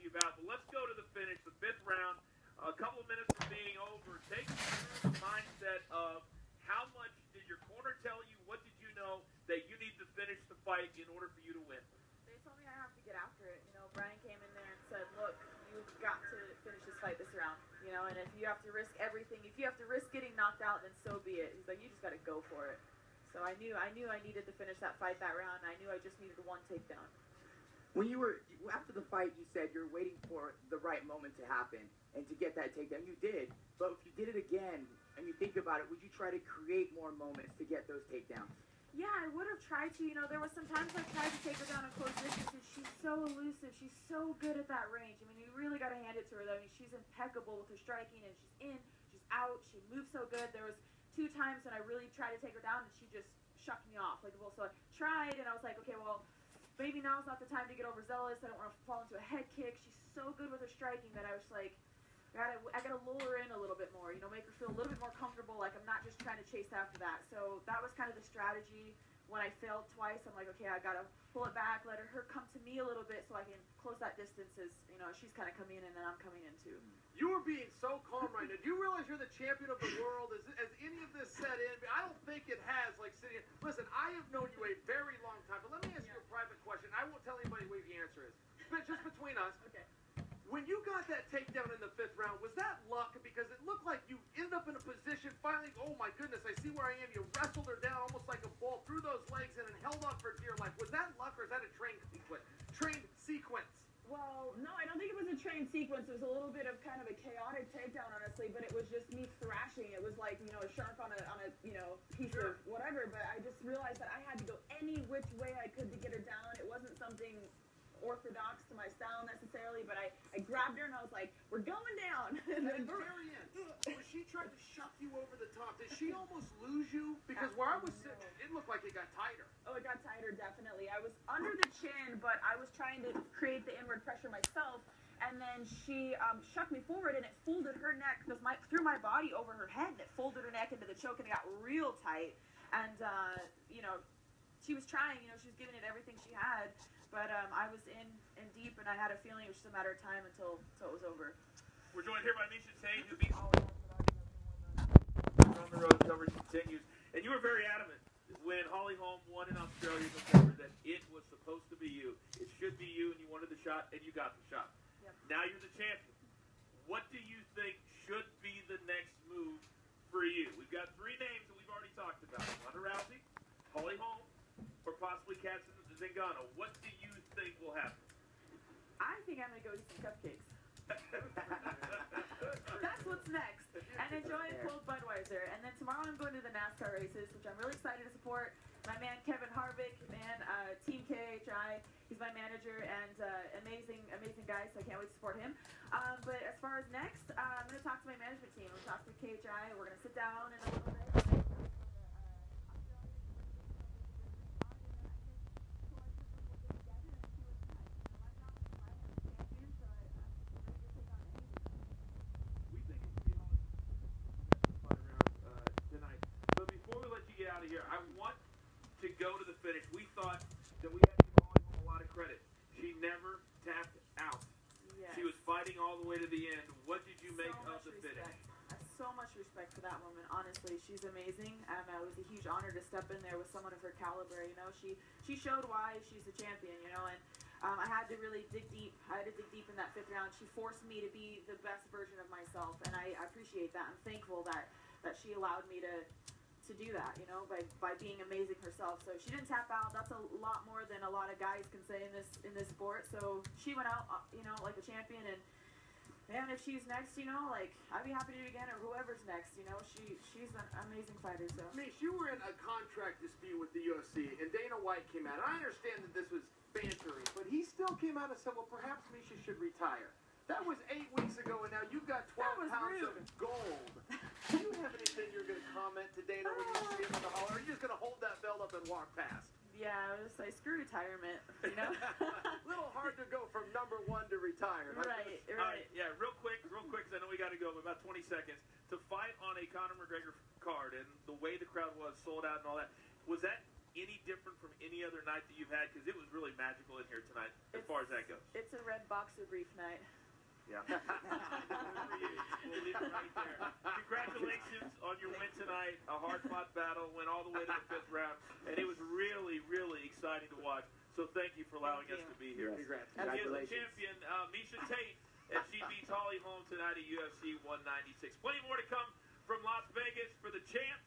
you about. But let's go to the finish, the fifth round. A couple of minutes from being over. Take me through the mindset of how much did your corner tell you? What did you know that you need to finish the fight in order for you to win? They told me I have to get after it. You know, Brian came in there and said, look, you've got to finish this fight this round. You know, and if you have to risk everything, if you have to risk getting knocked out, then so be it. He's like, you just got to go for it. So I knew I needed to finish that fight that round. I knew I just needed one takedown. When you were, after the fight, you said you're waiting for the right moment to happen and to get that takedown. You did, but if you did it again and you think about it, would you try to create more moments to get those takedowns? Yeah, I would have tried to. You know, there was some times I tried to take her down in close distances. She's so elusive. She's so good at that range. I mean, you really got to hand it to her. I mean, she's impeccable with her striking, and she's in, she's out. She moves so good. There was 2 times when I really tried to take her down, and she just shucked me off. Like, well, so I tried, and I was like, okay, well, maybe now's not the time to get overzealous. I don't want to fall into a head kick. She's so good with her striking that I was like, I gotta lull her in a little bit more, you know, make her feel a little bit more comfortable, like I'm not just trying to chase after that. So that was kind of the strategy. When I failed twice, I'm like, okay, I gotta pull it back, let her come to me a little bit so I can close that distance as, you know, she's kind of coming in and then I'm coming in too. You are being so calm right now. Do you realize you're the champion of the world? Has any of this set in? I don't think it has, like, sitting in. Listen, I have known you a very long time, but let me ask you a private question. I won't tell anybody what the answer is. But just between us. Okay. When you got that takedown in the 5th round, was that luck? Because it looked like you ended up in a position, finally, oh my goodness, I see where I am. You wrestled her down almost like a bull, threw those legs in and held on for dear life. Was that luck or is that a trained sequence? Well, no, I don't think it was a trained sequence. It was a little bit of kind of a chaotic takedown, honestly, but it was just me thrashing. It was like, you know, a shark on a you know, piece of whatever, but I just realized that I had to go any which way I could to get her down. It wasn't something orthodox to my style necessarily, but I grabbed her and I was like, we're going down. And then very end, when she tried to shuck you over the top, did she almost lose you? Because where I was sitting, it looked like it got tighter. Oh, it got tighter, definitely. I was under the chin, but I was trying to create the inward pressure myself, and then she shucked me forward, and it folded her neck, threw my body over her head, and it folded her neck into the choke, and it got real tight. And, you know, she was trying, you know, she was giving it everything she had, but I was in deep, and I had a feeling it was just a matter of time until it was over. We're joined here by Miesha Tate, who beat Holm on the road. Coverage continues. And you were very adamant when Holly Holm won in Australia in November that it was supposed to be you. It should be you, and you wanted the shot, and you got the shot. Yep. Now you're the champion. What do you think should be the next move for you? We've got 3 names that we've already talked about. Ronda Rousey, Holly Holm, or possibly Zingano. What do you think will happen? I think I'm going to go eat some cupcakes. That's what's next. And enjoy a cold Budweiser. And then tomorrow I'm going to the NASCAR races, which I'm really excited to support. My man Kevin Harvick, Team KHI, he's my manager and amazing guy, so I can't wait to support him. But as far as next, I'm going to talk to my management team. I'm going to talk to KHI. We're going to sit down in a little bit. Here, I want to go to the finish. We thought that we had to give Holly Holm a lot of credit. She never tapped out. Yes. She was fighting all the way to the end. What did you make of the finish? I have so much respect for that woman. Honestly, she's amazing. It was a huge honor to step in there with someone of her caliber. You know, she showed why she's the champion. You know, and I had to really dig deep. I had to dig deep in that 5th round. She forced me to be the best version of myself, and I appreciate that. I'm thankful that she allowed me to do that, you know, by being amazing herself. So she didn't tap out. That's a lot more than a lot of guys can say in this sport. So she went out, you know, like a champion. And man, if she's next, you know, like I'd be happy to do it again, or whoever's next. You know, she's an amazing fighter. So Miesha, you were in a contract dispute with the UFC, and Dana White came out. And I understand that this was bantering, but he still came out and said, well, perhaps Miesha should retire. That was 8 weeks ago, and now you've got 12 pounds of gold. Do you have anything you're going to comment to Dana when you see him on the hall, or are you just going to hold that belt up and walk past? Yeah, I was just like, screw retirement, you know? A little hard to go from #1 to retire. Right. All right, yeah, real quick, because I know we got to go, but about 20 seconds. To fight on a Conor McGregor card, and the way the crowd was sold out and all that, was that any different from any other night that you've had? Because it was really magical in here tonight, as far as that goes. It's a red boxer brief night. Yeah. We'll leave it right there. Congratulations on your win tonight. A hard-fought battle, went all the way to the 5th round, and it was really, really exciting to watch. So thank you for allowing us to be here. Yes. Congrats. Congratulations. She is the champion, Miesha Tate, and she beats Holm tonight at UFC 196. Plenty more to come from Las Vegas for the champ.